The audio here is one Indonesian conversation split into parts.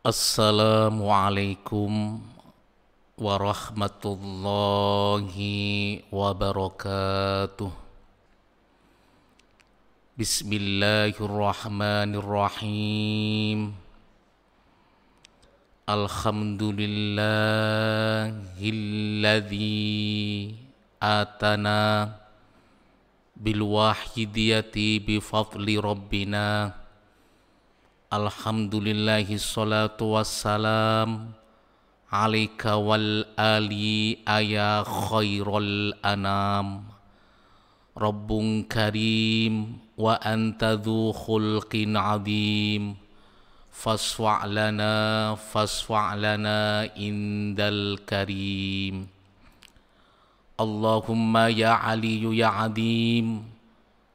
Assalamualaikum warahmatullahi wabarakatuh. Bismillahirrahmanirrahim. Alhamdulillahilladzi atana bilwahidiyati bifadli rabbina. Alhamdulillahi salatu wassalam alaika wal ali ya khairul anam. Rabbun karim wa anta dhu khulqin azim. Fasfa' lana indal karim. Allahumma ya aliyu ya adim,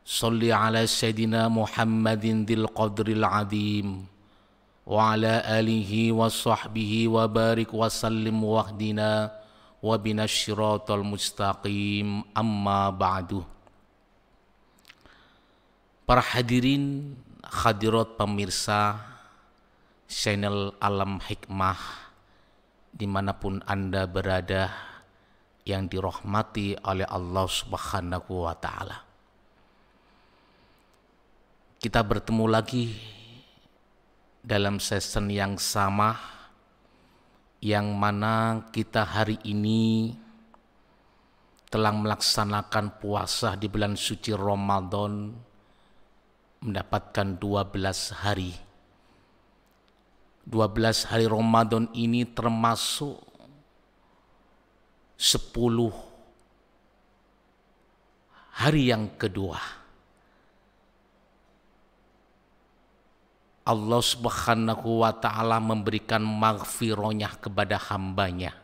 salli ala sayyidina Muhammadin dil qadril adim wa ala alihi wa sahbihi wa barik wa sallim wahdina wa bina syiratal mustaqim, amma ba'du. Para hadirin hadirat pemirsa channel Alam Hikmah dimanapun Anda berada yang dirahmati oleh Allah Subhanahu wa ta'ala. Kita bertemu lagi dalam season yang sama, yang mana kita hari ini telah melaksanakan puasa di bulan suci Ramadan, mendapatkan 12 hari. 12 hari Ramadan ini termasuk 10 hari yang kedua. Allah Subhanahu wa ta'ala memberikan maghfirahnya kepada hambanya,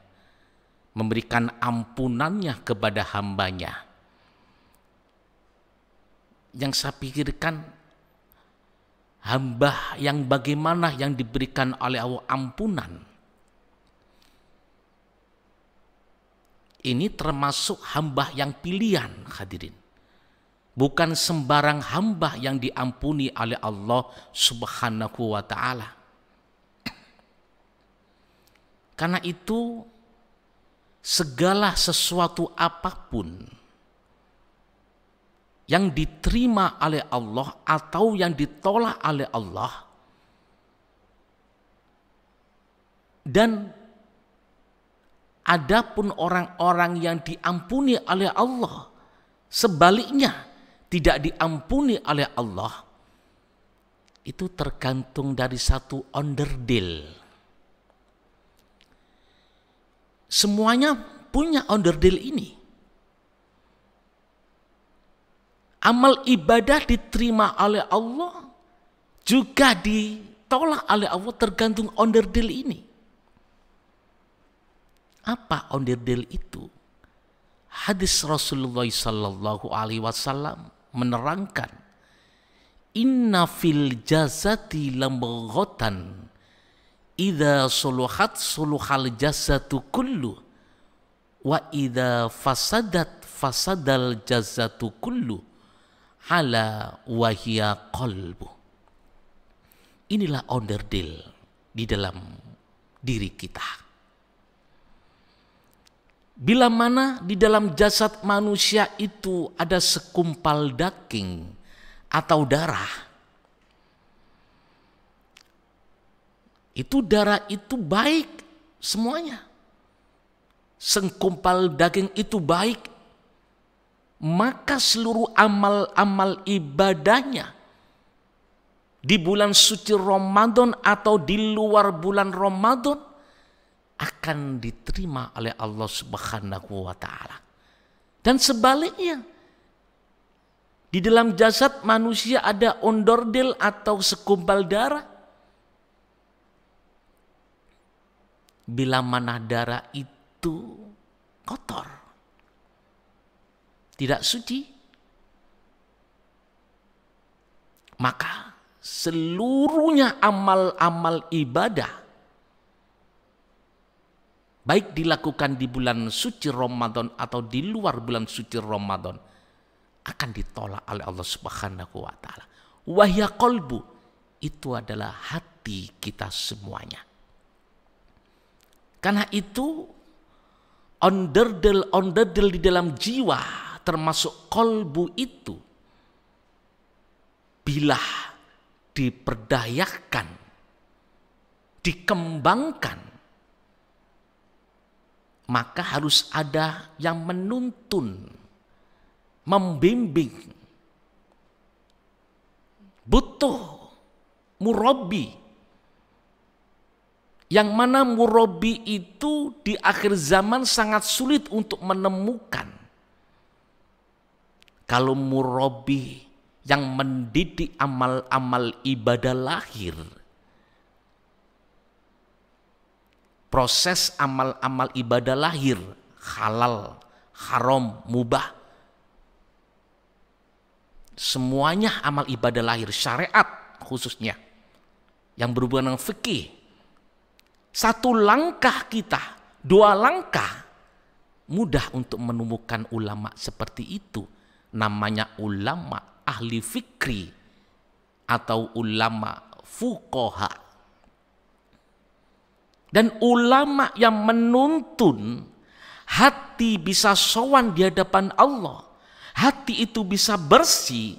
memberikan ampunannya kepada hambanya. Yang saya pikirkan, hamba yang bagaimana yang diberikan oleh Allah ampunan, ini termasuk hamba yang pilihan, hadirin. Bukan sembarang hamba yang diampuni oleh Allah Subhanahu wa ta'ala. Karena itu segala sesuatu apapun yang diterima oleh Allah atau yang ditolak oleh Allah, dan adapun orang-orang yang diampuni oleh Allah sebaliknya tidak diampuni oleh Allah, itu tergantung dari satu onderdil. Semuanya punya onderdil ini. Amal ibadah diterima oleh Allah, juga ditolak oleh Allah, tergantung onderdil ini. Apa onderdil itu? Hadis Rasulullah sallallahu alaihi wasallam menerangkan, inna fil jasati lamghatan idza suluhat suluhal jasatu kullu wa idza fasadat fasadal jasatu kullu ala wahya qalbu. Inilah onderdil di dalam diri kita. Bila mana di dalam jasad manusia itu ada sekumpal daging atau darah, itu darah itu baik semuanya. Sekumpal daging itu baik, maka seluruh amal-amal ibadahnya di bulan suci Ramadan atau di luar bulan Ramadan akan diterima oleh Allah Subhanahu wa ta'ala. Dan sebaliknya, di dalam jasad manusia ada onderdil atau sekumpal darah. Bila mana darah itu kotor, tidak suci, maka seluruhnya amal-amal ibadah, baik dilakukan di bulan suci Ramadan atau di luar bulan suci Ramadan, akan ditolak oleh Allah Subhanahu wa ta'ala. Wahya qalbu, itu adalah hati kita semuanya. Karena itu onderdil di dalam jiwa termasuk kolbu itu bila diperdayakan, dikembangkan, maka harus ada yang menuntun, membimbing. Butuh murabbi. Yang mana murabbi itu di akhir zaman sangat sulit untuk menemukan. Kalau murabbi yang mendidik amal-amal ibadah lahir, proses amal-amal ibadah lahir, halal, haram, mubah, semuanya amal ibadah lahir, syariat khususnya, yang berhubungan dengan fikih. Satu langkah kita, dua langkah, mudah untuk menemukan ulama seperti itu. Namanya ulama ahli fikri atau ulama fuqaha. Dan ulama yang menuntun hati bisa sowan di hadapan Allah. Hati itu bisa bersih.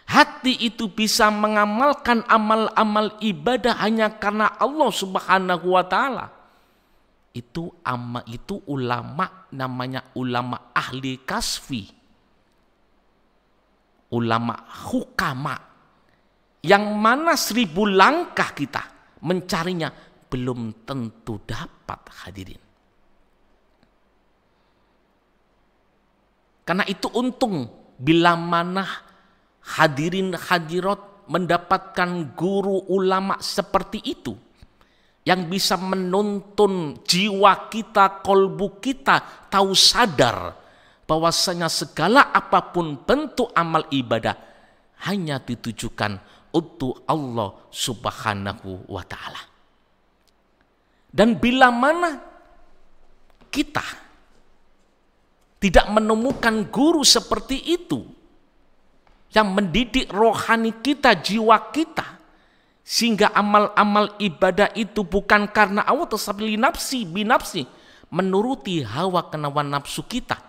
Hati itu bisa mengamalkan amal-amal ibadah hanya karena Allah Subhanahu wa Ta'ala. Itu ulama, namanya ulama ahli kasfi, ulama hukama, yang mana 1000 langkah kita mencarinya belum tentu dapat, hadirin. Karena itu untung bila mana hadirin hadirat mendapatkan guru ulama seperti itu, yang bisa menuntun jiwa kita, kolbu kita, tahu sadar bahwasanya segala apapun bentuk amal ibadah hanya ditujukan untuk Allah Subhanahu wa Ta'ala. Dan bila mana kita tidak menemukan guru seperti itu yang mendidik rohani kita, jiwa kita, sehingga amal-amal ibadah itu bukan karena Allah tetapi binafsi, menuruti hawa kenawan nafsu kita.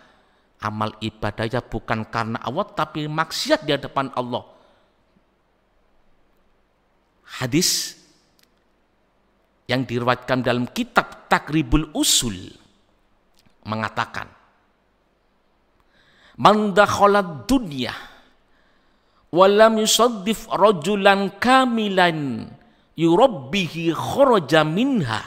Amal ibadahnya bukan karena Allah tapi maksiat di hadapan Allah. Hadis yang diriwayatkan dalam kitab Takribul Usul mengatakan, man dakhalad dunya walam yusaddif rajulan kamilan yurabbihi kharaja minha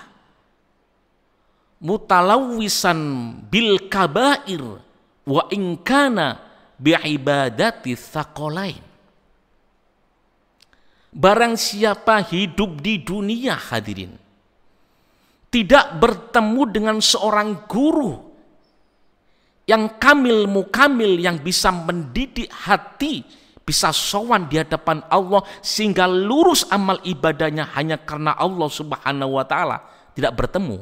mutalawwisan bil kabair wa in kana bi'ibadati tsaqalain. Barang siapa hidup di dunia, hadirin, tidak bertemu dengan seorang guru yang kamil mukamil, yang bisa mendidik hati, bisa sowan di hadapan Allah sehingga lurus amal ibadahnya hanya karena Allah Subhanahu wa Ta'ala, tidak bertemu,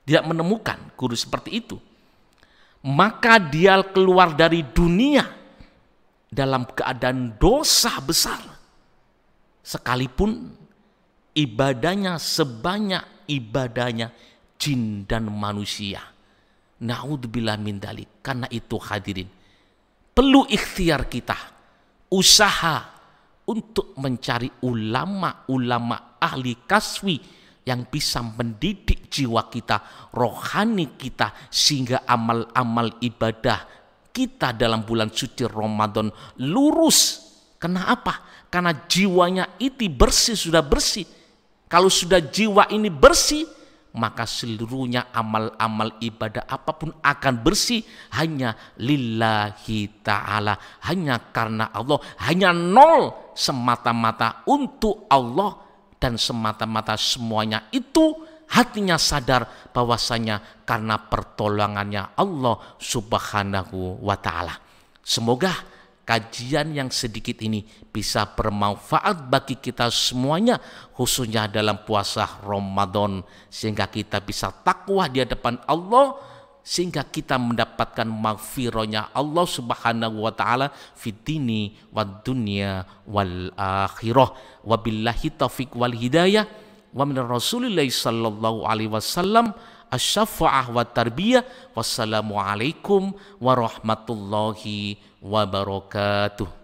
tidak menemukan guru seperti itu, maka dia keluar dari dunia dalam keadaan dosa besar, sekalipun ibadahnya sebanyak ibadahnya jin dan manusia. Na'udzubillah min dzalik. Karena itu hadirin, perlu ikhtiar kita, usaha untuk mencari ulama-ulama ahli kaswi yang bisa mendidik jiwa kita, rohani kita, sehingga amal-amal ibadah kita dalam bulan suci Ramadan lurus. Kenapa? Karena jiwanya itu bersih, sudah bersih. Kalau sudah jiwa ini bersih, maka seluruhnya amal-amal ibadah apapun akan bersih hanya lillahi ta'ala, hanya karena Allah, hanya nol semata-mata untuk Allah, dan semata-mata semuanya itu hatinya sadar bahwasanya karena pertolongannya Allah Subhanahu wa Ta'ala. Semoga kajian yang sedikit ini bisa bermanfaat bagi kita semuanya, khususnya dalam puasa Ramadan, sehingga kita bisa takwa di hadapan Allah, sehingga kita mendapatkan maghfirahnya Allah Subhanahu wa Ta'ala fid dini wad dunya wal akhirah. Wabillahi taufiq wal hidayah. wa min Rasulillah sallallahu alaihi wasallam asy-syafa'ah wa tarbiyah. Wassalamu alaikum warahmatullahi wabarakatuh.